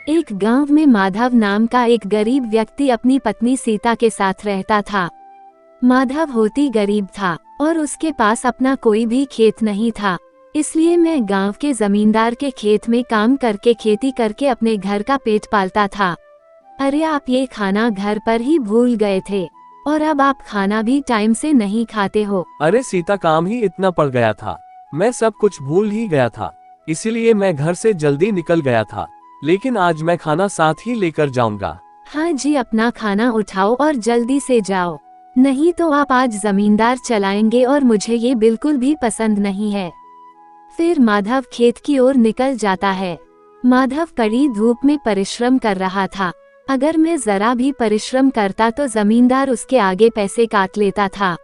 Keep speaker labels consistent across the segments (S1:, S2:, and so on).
S1: एक गांव में माधव नाम का एक गरीब व्यक्ति अपनी पत्नी सीता के साथ रहता था। माधव होती गरीब था और उसके पास अपना कोई भी खेत नहीं था, इसलिए मैं गांव के जमींदार के खेत में काम करके खेती करके अपने घर का पेट पालता था। अरे आप ये खाना घर पर ही भूल गए थे और अब आप खाना भी टाइम से नहीं खाते हो।
S2: अरे सीता, काम ही इतना पड़ गया था, मैं सब कुछ भूल ही गया था, इसीलिए मैं घर से जल्दी निकल गया था। लेकिन आज मैं खाना साथ ही लेकर जाऊंगा।
S1: हाँ जी, अपना खाना उठाओ और जल्दी से जाओ, नहीं तो आप आज जमींदार चलाएंगे और मुझे ये बिल्कुल भी पसंद नहीं है। फिर माधव खेत की ओर निकल जाता है। माधव कड़ी धूप में परिश्रम कर रहा था। अगर मैं जरा भी परिश्रम करता तो जमींदार उसके आगे पैसे काट लेता था,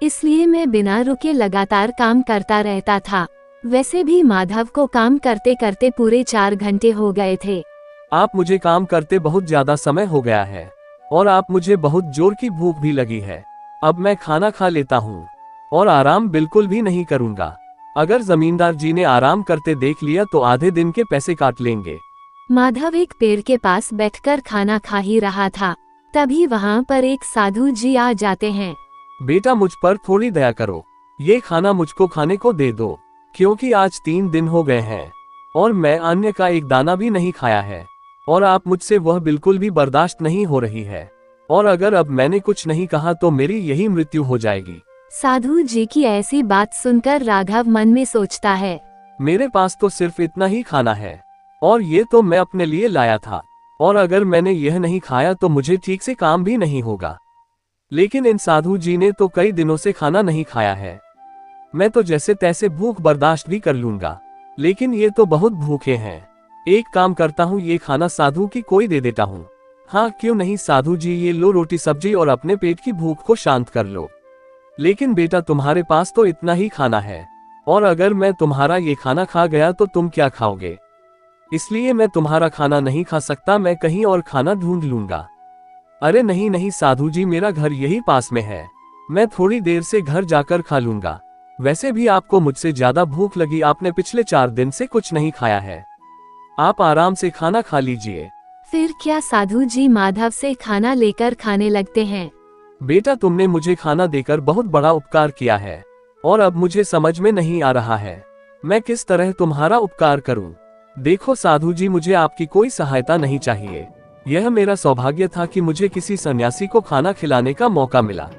S1: इसलिए मैं बिना रुके लगातार काम करता रहता था। वैसे भी माधव को काम करते करते पूरे 4 घंटे हो गए थे।
S2: आप मुझे काम करते बहुत ज्यादा समय हो गया है और आप मुझे बहुत जोर की भूख भी लगी है। अब मैं खाना खा लेता हूँ और आराम बिल्कुल भी नहीं करूँगा। अगर जमींदार जी ने आराम करते देख लिया तो आधे दिन के पैसे काट लेंगे।
S1: माधव एक पेड़ के पास बैठकर खाना खा ही रहा था, तभी वहाँ पर एक साधु जी आ जाते हैं।
S2: बेटा, मुझ पर थोड़ी दया करो, ये खाना मुझको खाने को दे दो, क्योंकि आज 3 दिन हो गए हैं और मैं अन्य का एक दाना भी नहीं खाया है और आप मुझसे वह बिल्कुल भी बर्दाश्त नहीं हो रही है, और अगर अब मैंने कुछ नहीं कहा तो मेरी यही मृत्यु हो जाएगी।
S1: साधु जी की ऐसी बात सुनकर राघव मन में सोचता है,
S2: मेरे पास तो सिर्फ इतना ही खाना है और ये तो मैं अपने लिए लाया था, और अगर मैंने यह नहीं खाया तो मुझे ठीक से काम भी नहीं होगा। लेकिन इन साधु जी ने तो कई दिनों से खाना नहीं खाया है। मैं तो जैसे तैसे भूख बर्दाश्त भी कर लूंगा, लेकिन ये तो बहुत भूखे हैं। एक काम करता हूँ, ये खाना साधु की कोई दे देता हूँ। हाँ क्यों नहीं साधु जी, ये लो रोटी सब्जी और अपने पेट की भूख को शांत कर लो। लेकिन बेटा, तुम्हारे पास तो इतना ही खाना है और अगर मैं तुम्हारा ये खाना खा गया तो तुम क्या खाओगे? इसलिए मैं तुम्हारा खाना नहीं खा सकता, मैं कहीं और खाना ढूंढ लूंगा। अरे नहीं नहीं साधु जी, मेरा घर यही पास में है, मैं थोड़ी देर से घर जाकर खा लूंगा। वैसे भी आपको मुझसे ज्यादा भूख लगी, आपने पिछले 4 दिन से कुछ नहीं खाया है, आप आराम से खाना खा लीजिए।
S1: फिर क्या साधु जी माधव से खाना लेकर खाने लगते हैं।
S2: बेटा, तुमने मुझे खाना देकर बहुत बड़ा उपकार किया है और अब मुझे समझ में नहीं आ रहा है मैं किस तरह तुम्हारा उपकार करूं। देखो साधु जी, मुझे आपकी कोई सहायता नहीं चाहिए। यह मेरा सौभाग्य था कि मुझे किसी सन्यासी को खाना खिलाने का मौका मिला।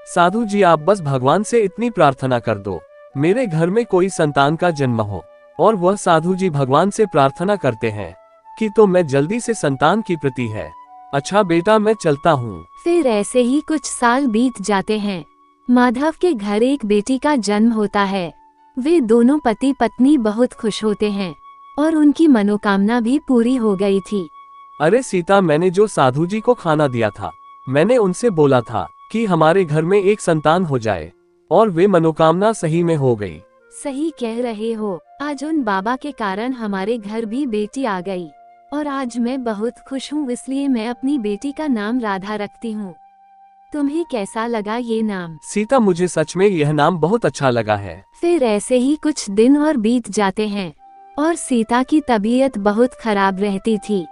S2: साधु जी, आप बस भगवान से इतनी प्रार्थना कर दो, मेरे घर में कोई संतान का जन्म हो। और वह साधु जी भगवान से प्रार्थना करते हैं कि तो मैं जल्दी से संतान की प्रति है। अच्छा बेटा, मैं चलता हूँ।
S1: फिर ऐसे ही कुछ साल बीत जाते हैं। माधव के घर एक बेटी का जन्म होता है। वे दोनों पति पत्नी बहुत खुश होते हैं और उनकी मनोकामना भी पूरी हो गई थी।
S2: अरे सीता, मैंने जो साधु जी को खाना दिया था, मैंने उनसे बोला था कि हमारे घर में एक संतान हो जाए और वे मनोकामना सही में हो गई।
S1: सही कह रहे हो, आज उन बाबा के कारण हमारे घर भी बेटी आ गई और आज मैं बहुत खुश हूँ, इसलिए मैं अपनी बेटी का नाम राधा रखती हूँ। तुम्हें कैसा लगा ये नाम?
S2: सीता, मुझे सच में यह नाम बहुत अच्छा लगा है।
S1: फिर ऐसे ही कुछ दिन और बीत जाते हैं और सीता की तबीयत बहुत खराब रहती थी।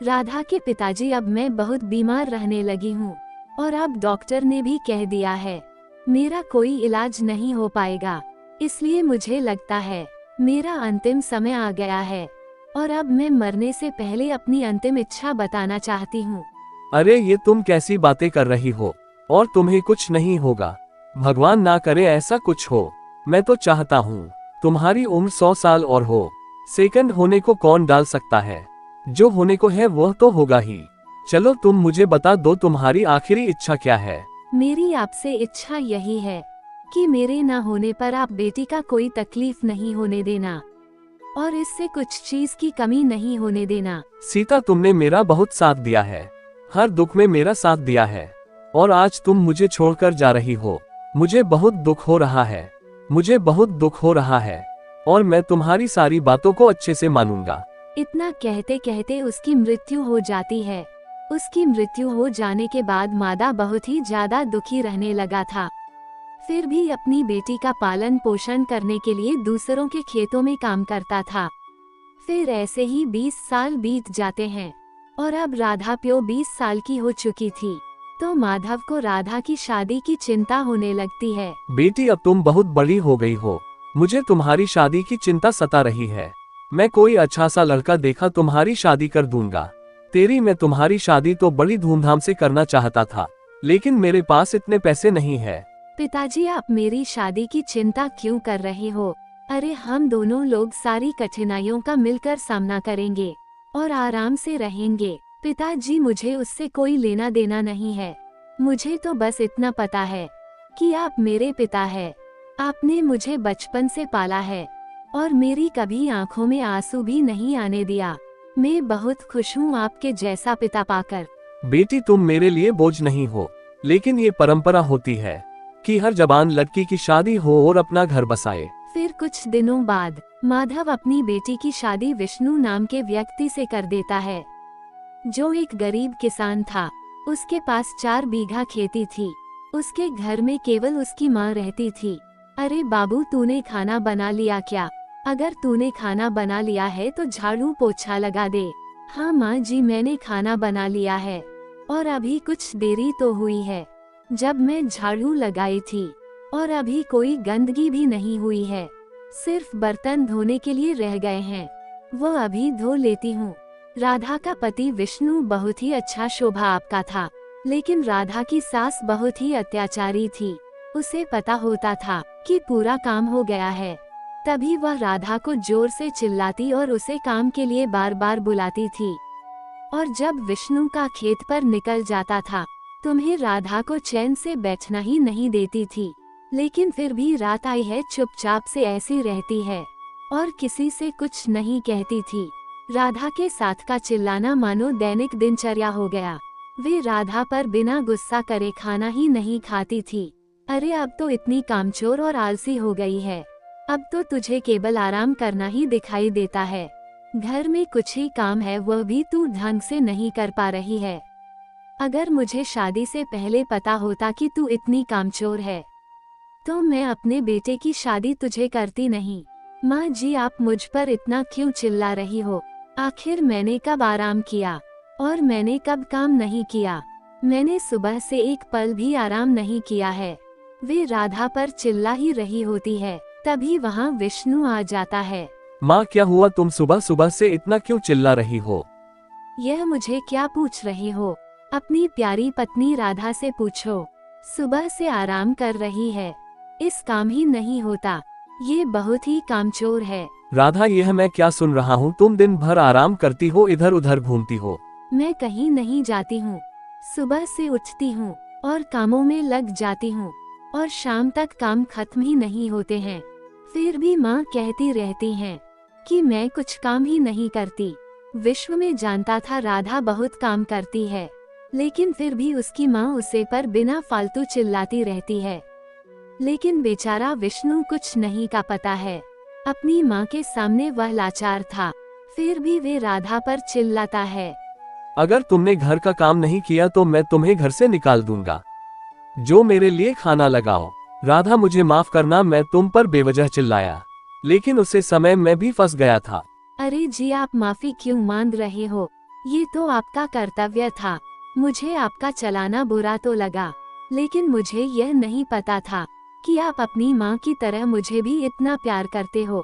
S1: राधा के पिताजी, अब मैं बहुत बीमार रहने लगी हूँ और अब डॉक्टर ने भी कह दिया है मेरा कोई इलाज नहीं हो पाएगा, इसलिए मुझे लगता है मेरा अंतिम समय आ गया है और अब मैं मरने से पहले अपनी अंतिम इच्छा बताना चाहती हूँ।
S2: अरे ये तुम कैसी बातें कर रही हो, और तुम्हें कुछ नहीं होगा, भगवान ना करे ऐसा कुछ हो। मैं तो चाहता हूँ तुम्हारी उम्र 100 साल और हो। सेकंड होने को कौन डाल सकता है, जो होने को है वह तो होगा ही। चलो तुम मुझे बता दो, तुम्हारी आखिरी इच्छा क्या है?
S1: मेरी आपसे इच्छा यही है कि मेरे न होने पर आप बेटी का कोई तकलीफ नहीं होने देना और इससे कुछ चीज की कमी नहीं होने देना।
S2: सीता, तुमने मेरा बहुत साथ दिया है, हर दुख में मेरा साथ दिया है, और आज तुम मुझे छोड़कर जा रही हो। मुझे बहुत दुख हो रहा है, मुझे बहुत दुख हो रहा है, और मैं तुम्हारी सारी बातों को अच्छे से मानूंगा।
S1: इतना कहते कहते उसकी मृत्यु हो जाती है। उसकी मृत्यु हो जाने के बाद मादा बहुत ही ज्यादा दुखी रहने लगा था। फिर भी अपनी बेटी का पालन पोषण करने के लिए दूसरों के खेतों में काम करता था। फिर ऐसे ही 20 साल बीत जाते हैं और अब राधा प्यो 20 साल की हो चुकी थी, तो माधव को राधा की शादी की चिंता होने लगती है।
S2: बेटी अब तुम बहुत बड़ी हो गई हो, मुझे तुम्हारी शादी की चिंता सता रही है। मैं कोई अच्छा सा लड़का देखा तुम्हारी शादी कर दूंगा। मैं तुम्हारी शादी तो बड़ी धूमधाम से करना चाहता था, लेकिन मेरे पास इतने पैसे नहीं है।
S1: पिताजी, आप मेरी शादी की चिंता क्यों कर रहे हो? अरे हम दोनों लोग सारी कठिनाइयों का मिलकर सामना करेंगे और आराम से रहेंगे। पिताजी, मुझे उससे कोई लेना देना नहीं है। मुझे तो बस इतना पता है कि आप मेरे पिता हैं। आपने मुझे बचपन से पाला है और मेरी कभी आंखों में आंसू भी नहीं आने दिया। मैं बहुत खुश हूँ आपके जैसा पिता पाकर।
S2: बेटी, तुम मेरे लिए बोझ नहीं हो, लेकिन ये परंपरा होती है कि हर जवान लड़की की शादी हो और अपना घर बसाए।
S1: फिर कुछ दिनों बाद माधव अपनी बेटी की शादी विष्णु नाम के व्यक्ति से कर देता है, जो एक गरीब किसान था। उसके पास 4 बीघा खेती थी। उसके घर में केवल उसकी माँ रहती थी। अरे बाबू, तूने खाना बना लिया क्या? अगर तूने खाना बना लिया है तो झाड़ू पोछा लगा दे। हाँ माँ जी, मैंने खाना बना लिया है और अभी कुछ देरी तो हुई है जब मैं झाड़ू लगाई थी, और अभी कोई गंदगी भी नहीं हुई है, सिर्फ बर्तन धोने के लिए रह गए हैं, वो अभी धो लेती हूँ। राधा का पति विष्णु बहुत ही अच्छा स्वभाव का था, लेकिन राधा की सास बहुत ही अत्याचारी थी। उसे पता होता था कि पूरा काम हो गया है, तभी वह राधा को जोर से चिल्लाती और उसे काम के लिए बार बार बुलाती थी। और जब विष्णु का खेत पर निकल जाता था, तुम्हें राधा को चैन से बैठना ही नहीं देती थी। लेकिन फिर भी रात आई है, चुपचाप से ऐसी रहती है और किसी से कुछ नहीं कहती थी। राधा के साथ का चिल्लाना मानो दैनिक दिनचर्या हो गया। वे राधा पर बिना गुस्सा करे खाना ही नहीं खाती थी। अरे अब तो इतनी कामचोर और आलसी हो गई है, अब तो तुझे केवल आराम करना ही दिखाई देता है। घर में कुछ ही काम है, वह भी तू ढंग से नहीं कर पा रही है। अगर मुझे शादी से पहले पता होता कि तू इतनी कामचोर है, तो मैं अपने बेटे की शादी तुझे करती नहीं। माँ जी, आप मुझ पर इतना क्यों चिल्ला रही हो? आखिर मैंने कब आराम किया और मैंने कब काम नहीं किया? मैंने सुबह से एक पल भी आराम नहीं किया है। वे राधा पर चिल्ला ही रही होती है, तभी वहाँ विष्णु आ जाता है।
S2: माँ, क्या हुआ? तुम सुबह सुबह से इतना क्यों चिल्ला रही हो?
S1: यह मुझे क्या पूछ रही हो? अपनी प्यारी पत्नी राधा से पूछो। सुबह से आराम कर रही है, इस काम ही नहीं होता, ये बहुत ही कामचोर है।
S2: राधा, यह मैं क्या सुन रहा हूँ? तुम दिन भर आराम करती हो, इधर उधर घूमती हो।
S1: मैं कहीं नहीं जाती हूँ, सुबह से उठती हूँ और कामों में लग जाती हूँ और शाम तक काम खत्म ही नहीं होते हैं। फिर भी माँ कहती रहती हैं कि मैं कुछ काम ही नहीं करती। विश्व में जानता था राधा बहुत काम करती है, लेकिन फिर भी उसकी माँ उसे पर बिना फालतू चिल्लाती रहती है। लेकिन बेचारा विष्णु कुछ नहीं का पता है। अपनी माँ के सामने वह लाचार था, फिर भी वे राधा पर चिल्लाता है।
S2: अगर तुमने घर का काम नहीं किया तो मैं तुम्हें घर से निकाल दूंगा। जो मेरे लिए खाना लगाओ। राधा, मुझे माफ करना, मैं तुम पर बेवजह चिल्लाया, लेकिन उसे समय मैं भी फंस गया था।
S1: अरे जी, आप माफी क्यों मांग रहे हो? ये तो आपका कर्तव्य था। मुझे आपका चलाना बुरा तो लगा, लेकिन मुझे यह नहीं पता था कि आप अपनी माँ की तरह मुझे भी इतना प्यार करते हो।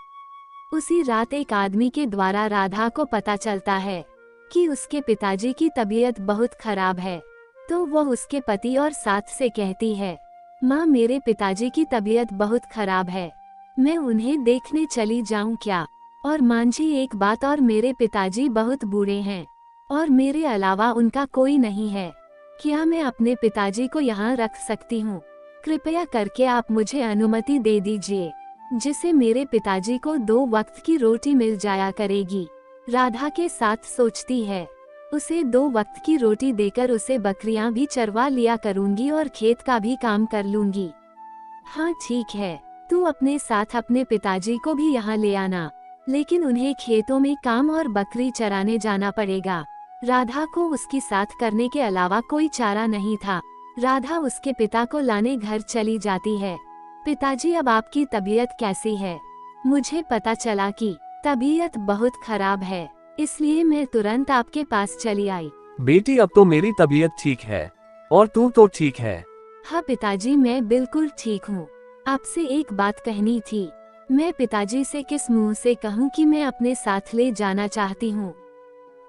S1: उसी रात एक आदमी के द्वारा राधा को पता चलता है कि उसके पिताजी की तबीयत बहुत खराब है, तो वह उसके पति और सास से कहती है, माँ, मेरे पिताजी की तबीयत बहुत खराब है, मैं उन्हें देखने चली जाऊं क्या? और माँ जी, एक बात और, मेरे पिताजी बहुत बूढ़े हैं और मेरे अलावा उनका कोई नहीं है। क्या मैं अपने पिताजी को यहाँ रख सकती हूँ? कृपया करके आप मुझे अनुमति दे दीजिए, जिससे मेरे पिताजी को 2 वक्त की रोटी मिल जाया करेगी। राधा के साथ सोचती है, उसे 2 वक्त की रोटी देकर उसे बकरियां भी चरवा लिया करूंगी और खेत का भी काम कर लूंगी। हाँ ठीक है, तू अपने साथ अपने पिताजी को भी यहाँ ले आना, लेकिन उन्हें खेतों में काम और बकरी चराने जाना पड़ेगा। राधा को उसकी साथ करने के अलावा कोई चारा नहीं था। राधा उसके पिता को लाने घर चली जाती है। पिताजी, अब आपकी तबीयत कैसी है? मुझे पता चला कि तबीयत बहुत खराब है, इसलिए मैं तुरंत आपके पास चली आई।
S2: बेटी अब तो मेरी तबीयत ठीक है और तू तो ठीक है।
S1: हाँ पिताजी, मैं बिल्कुल ठीक हूँ। आपसे एक बात कहनी थी। मैं पिताजी से किस मुंह से कहूँ कि मैं अपने साथ ले जाना चाहती हूँ,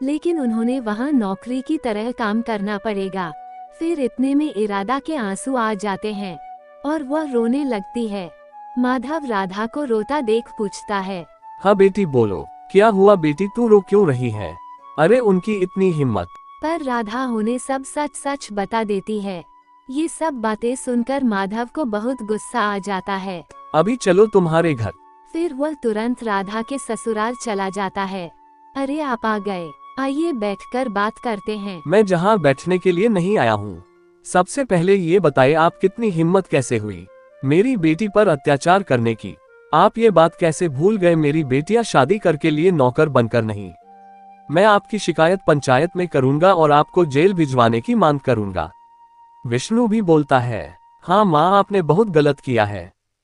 S1: लेकिन उन्होंने वहाँ नौकरी की तरह काम करना पड़ेगा। फिर इतने में इरादा के आंसू आ जाते हैं और वह रोने लगती है। माधव राधा को रोता देख पूछता है,
S2: हाँ बेटी बोलो, क्या हुआ बेटी, तू रो क्यों रही है? अरे उनकी इतनी हिम्मत।
S1: पर राधा उन्हें सब सच सच बता देती है। ये सब बातें सुनकर माधव को बहुत गुस्सा आ जाता है।
S2: अभी चलो तुम्हारे घर।
S1: फिर वह तुरंत राधा के ससुराल चला जाता है। अरे आप आ गए, आइए बैठकर बात करते हैं।
S2: मैं जहाँ बैठने के लिए नहीं आया हूँ। सबसे पहले ये बताइए, आप कितनी हिम्मत कैसे हुई मेरी बेटी पर अत्याचार करने की? आप ये बात कैसे भूल गए, मेरी बेटियां शादी करके लिए नौकर बनकर नहीं। मैं आपकी शिकायत पंचायत में करूंगा और आपको जेल भिजवाने की मांग करूंगा। विष्णु भी बोलता है, हाँ माँ, आपने बहुत गलत किया है।